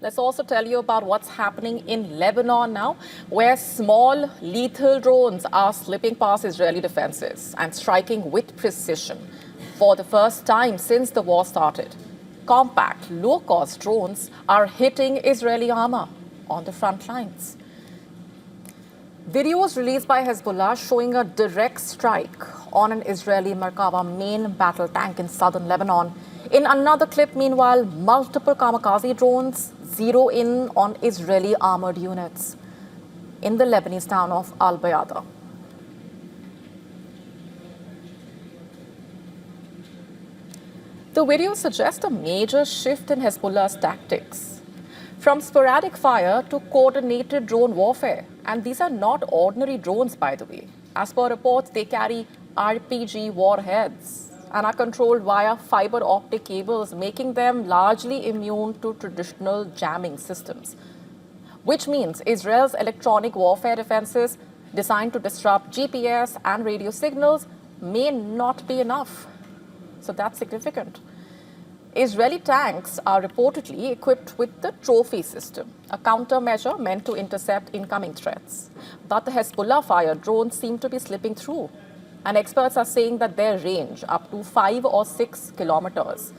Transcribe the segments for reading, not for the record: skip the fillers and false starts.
Let's also tell you about what's happening in Lebanon now, where small, lethal drones are slipping past Israeli defenses and striking with precision for the first time since the war started. Compact, low-cost drones are hitting Israeli armor on the front lines. Videos released by Hezbollah showing a direct strike on an Israeli Merkava main battle tank in southern Lebanon. In another clip, meanwhile, multiple kamikaze drones zero in on Israeli armored units in the Lebanese town of Al-Bayada. The videos suggest a major shift in Hezbollah's tactics, from sporadic fire to coordinated drone warfare. And these are not ordinary drones, by the way. As per reports, they carry RPG warheads and are controlled via fiber optic cables, making them largely immune to traditional jamming systems. Which means Israel's electronic warfare defenses designed to disrupt GPS and radio signals may not be enough. So that's significant. Israeli tanks are reportedly equipped with the trophy system, a countermeasure meant to intercept incoming threats. But the Hezbollah-fired drones seem to be slipping through. And experts are saying that their range, up to 5 or 6 kilometers,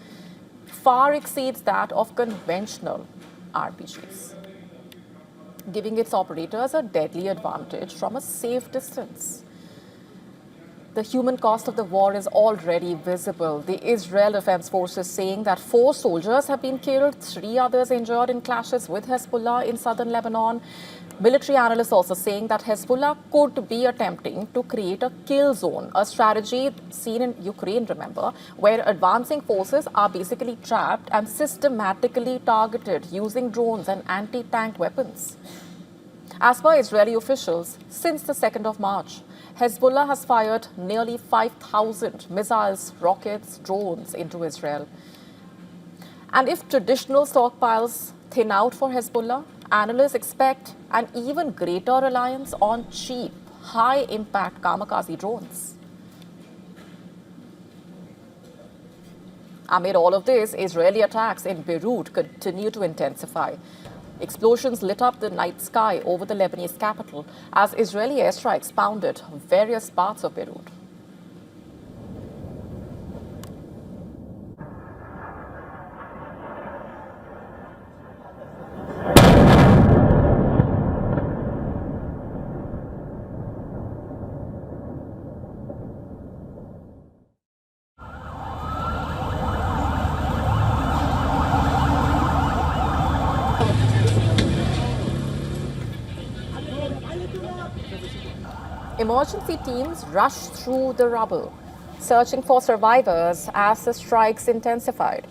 far exceeds that of conventional RPGs, giving its operators a deadly advantage from a safe distance. The human cost of the war is already visible. The Israel Defense Forces saying that 4 soldiers have been killed, 3 others injured in clashes with Hezbollah in southern Lebanon. Military analysts also saying that Hezbollah could be attempting to create a kill zone, a strategy seen in Ukraine, remember, where advancing forces are basically trapped and systematically targeted using drones and anti-tank weapons. As per Israeli officials, since the 2nd of March, Hezbollah has fired nearly 5,000 missiles, rockets, drones into Israel. And if traditional stockpiles thin out for Hezbollah, analysts expect an even greater reliance on cheap, high-impact kamikaze drones. Amid all of this, Israeli attacks in Beirut continue to intensify. Explosions lit up the night sky over the Lebanese capital as Israeli airstrikes pounded various parts of Beirut. Emergency teams rushed through the rubble, searching for survivors as the strikes intensified.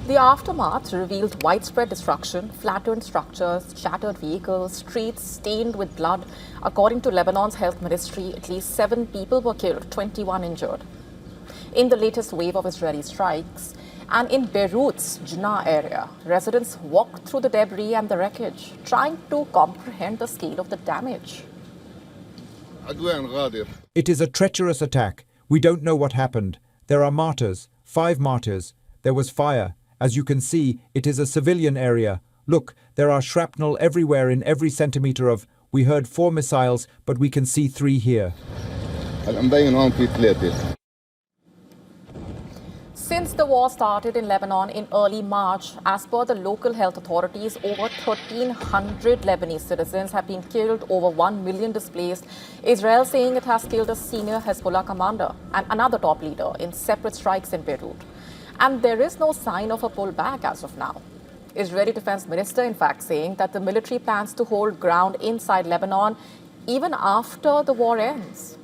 The aftermath revealed widespread destruction, flattened structures, shattered vehicles, streets stained with blood. According to Lebanon's health ministry, at least 7 people were killed, 21 injured. In the latest wave of Israeli strikes, and in Beirut's Jnah area, residents walked through the debris and the wreckage, trying to comprehend the scale of the damage. It is a treacherous attack. We don't know what happened. There are martyrs, 5 martyrs. There was fire. As you can see, it is a civilian area. Look, there are shrapnel everywhere in every centimeter of... We heard 4 missiles, but we can see 3 here. Since the war started in Lebanon in early March, as per the local health authorities, over 1,300 Lebanese citizens have been killed, over 1 million displaced. Israel saying it has killed a senior Hezbollah commander and another top leader in separate strikes in Beirut. And there is no sign of a pullback as of now. Israeli Defense Minister, in fact, saying that the military plans to hold ground inside Lebanon even after the war ends.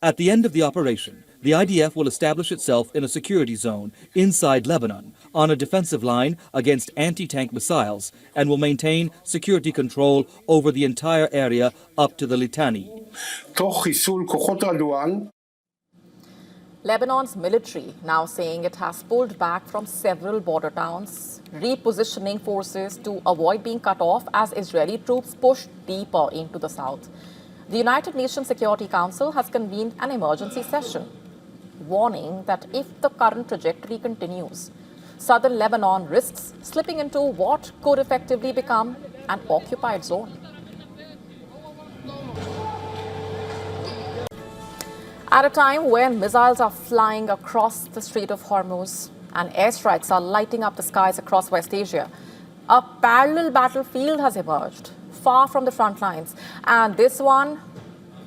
At the end of the operation, the IDF will establish itself in a security zone inside Lebanon on a defensive line against anti-tank missiles and will maintain security control over the entire area up to the Litani. Lebanon's military now saying it has pulled back from several border towns, repositioning forces to avoid being cut off as Israeli troops push deeper into the south. The United Nations Security Council has convened an emergency session, warning that if the current trajectory continues, southern Lebanon risks slipping into what could effectively become an occupied zone. At a time when missiles are flying across the Strait of Hormuz and airstrikes are lighting up the skies across West Asia, a parallel battlefield has emerged, far from the front lines. And this one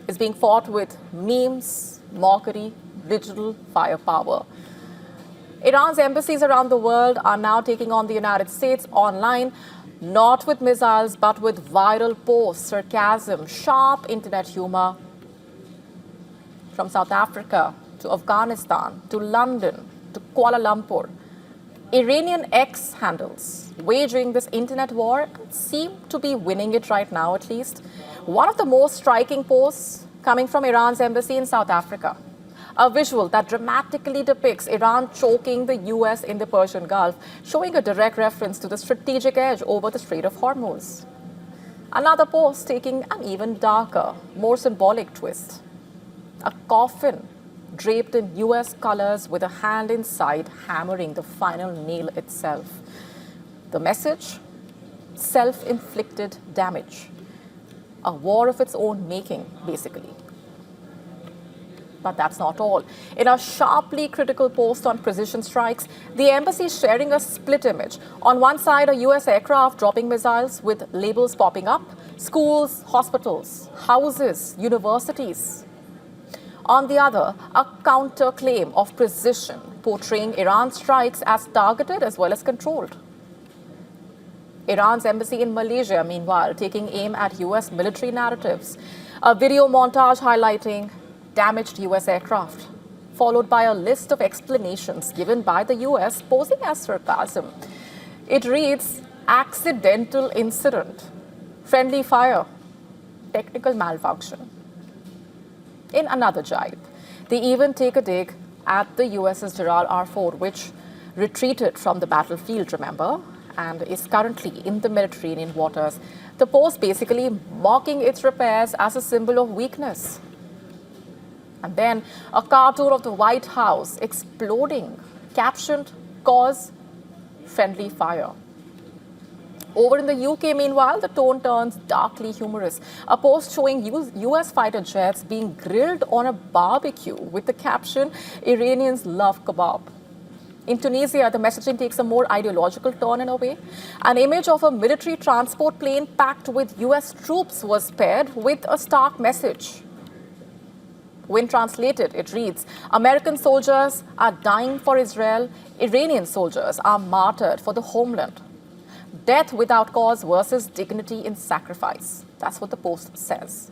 is being fought with memes, mockery, digital firepower. Iran's embassies around the world are now taking on the United States online, not with missiles, but with viral posts, sarcasm, sharp internet humor. From South Africa to Afghanistan to London to Kuala Lumpur, Iranian X handles waging this internet war seem to be winning it right now, at least. One of the most striking posts coming from Iran's embassy in South Africa. A visual that dramatically depicts Iran choking the US in the Persian Gulf, showing a direct reference to the strategic edge over the Strait of Hormuz. Another post taking an even darker, more symbolic twist. A coffin draped in US colors with a hand inside hammering the final nail itself. The message? Self-inflicted damage. A war of its own making, basically. But that's not all. In a sharply critical post on precision strikes, the embassy is sharing a split image. On one side, a US aircraft dropping missiles with labels popping up: schools, hospitals, houses, universities. On the other, a counter-claim of precision, portraying Iran's strikes as targeted as well as controlled. Iran's embassy in Malaysia, meanwhile, taking aim at US military narratives. A video montage highlighting damaged US aircraft, followed by a list of explanations given by the US posing as sarcasm. It reads, accidental incident, friendly fire, technical malfunction. In another jibe, they even take a dig at the USS Gerald R. Ford, which retreated from the battlefield, remember, and is currently in the Mediterranean waters. The post basically mocking its repairs as a symbol of weakness. And then a cartoon of the White House exploding, captioned, cause friendly fire. Over in the UK, meanwhile, the tone turns darkly humorous. A post showing US fighter jets being grilled on a barbecue with the caption, Iranians love kebab. In Tunisia, the messaging takes a more ideological turn in a way. An image of a military transport plane packed with US troops was paired with a stark message. When translated, it reads, American soldiers are dying for Israel, Iranian soldiers are martyred for the homeland. Death without cause versus dignity in sacrifice. That's what the post says.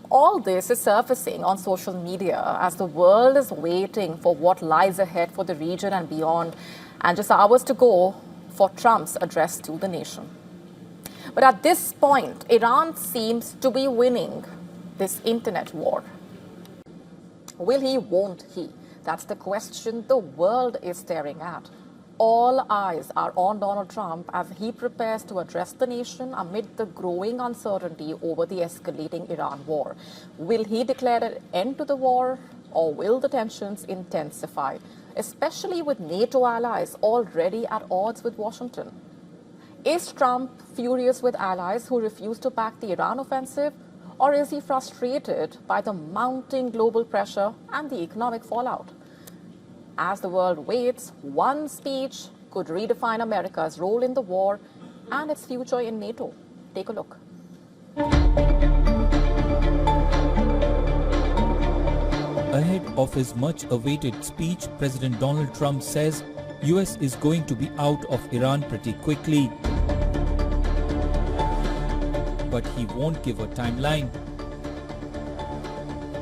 All this is surfacing on social media as the world is waiting for what lies ahead for the region and beyond, and just hours to go for Trump's address to the nation. But at this point, Iran seems to be winning this internet war. Will he, won't he? That's the question the world is staring at. All eyes are on Donald Trump as he prepares to address the nation amid the growing uncertainty over the escalating Iran war. Will he declare an end to the war, or will the tensions intensify, especially with NATO allies already at odds with Washington? Is Trump furious with allies who refuse to back the Iran offensive, or is he frustrated by the mounting global pressure and the economic fallout? As the world waits, one speech could redefine America's role in the war and its future in NATO. Take a look. Ahead of his much-awaited speech, President Donald Trump says US is going to be out of Iran pretty quickly. But he won't give a timeline.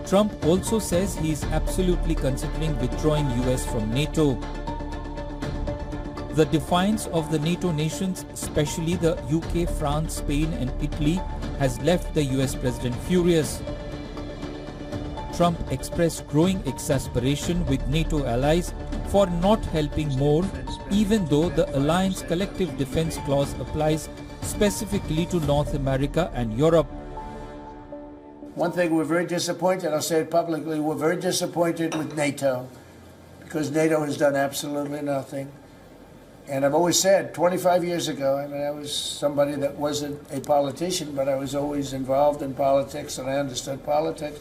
Trump also says he is absolutely considering withdrawing US from NATO. The defiance of the NATO nations, especially the UK, France, Spain and Italy, has left the US president furious. Trump expressed growing exasperation with NATO allies for not helping more, even though the alliance collective defense clause applies specifically to North America and Europe. One thing we're very disappointed, I'll say it publicly, we're very disappointed with NATO because NATO has done absolutely nothing. And I've always said, 25 years ago, I mean, I was somebody that wasn't a politician, but I was always involved in politics and I understood politics.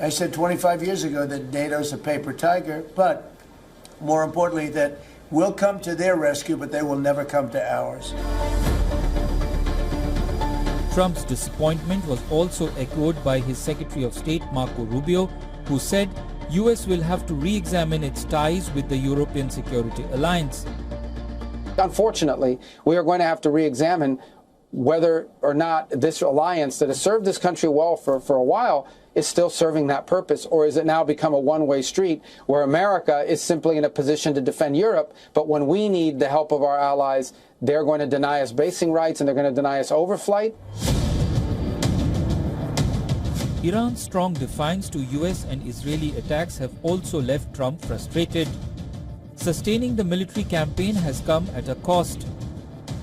I said 25 years ago that NATO's a paper tiger, but more importantly, that we'll come to their rescue, but they will never come to ours. Trump's disappointment was also echoed by his Secretary of State Marco Rubio, who said US will have to re-examine its ties with the European Security Alliance. Unfortunately, we are going to have to re-examine whether or not this alliance that has served this country well for a while is still serving that purpose, or is it now become a one-way street where America is simply in a position to defend Europe, but when we need the help of our allies, they're going to deny us basing rights and they're going to deny us overflight? Iran's strong defiance to US and Israeli attacks have also left Trump frustrated. Sustaining the military campaign has come at a cost.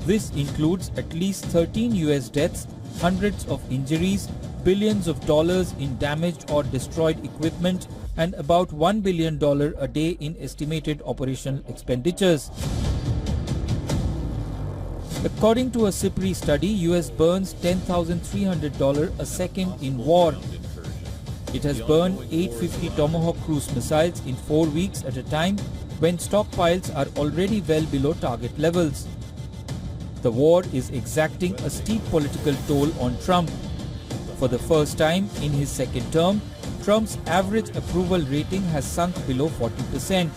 This includes at least 13 US deaths, hundreds of injuries, billions of dollars in damaged or destroyed equipment, and about $1 billion a day in estimated operational expenditures. According to a SIPRI study, US burns $10,300 a second in war. It has burned 850 Tomahawk cruise missiles in 4 weeks at a time, when stockpiles are already well below target levels. The war is exacting a steep political toll on Trump. For the first time in his second term, Trump's average approval rating has sunk below 40%.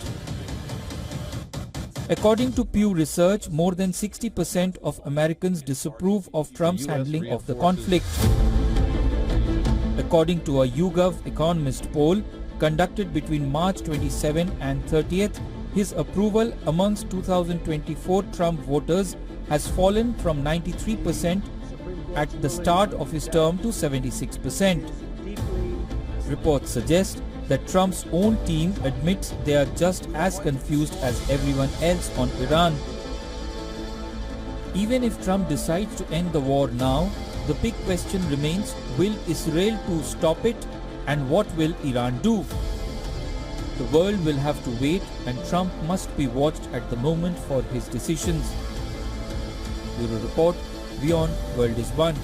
According to Pew Research, more than 60% of Americans disapprove of Trump's handling of the conflict. According to a YouGov Economist poll conducted between March 27 and 30th, his approval amongst 2024 Trump voters has fallen from 93% at the start of his term to 76%. Reports suggest that Trump's own team admits they are just as confused as everyone else on Iran. Even if Trump decides to end the war now, the big question remains, will Israel too stop it, and what will Iran do? The world will have to wait, and Trump must be watched at the moment for his decisions. Bureau Report, WION World is One.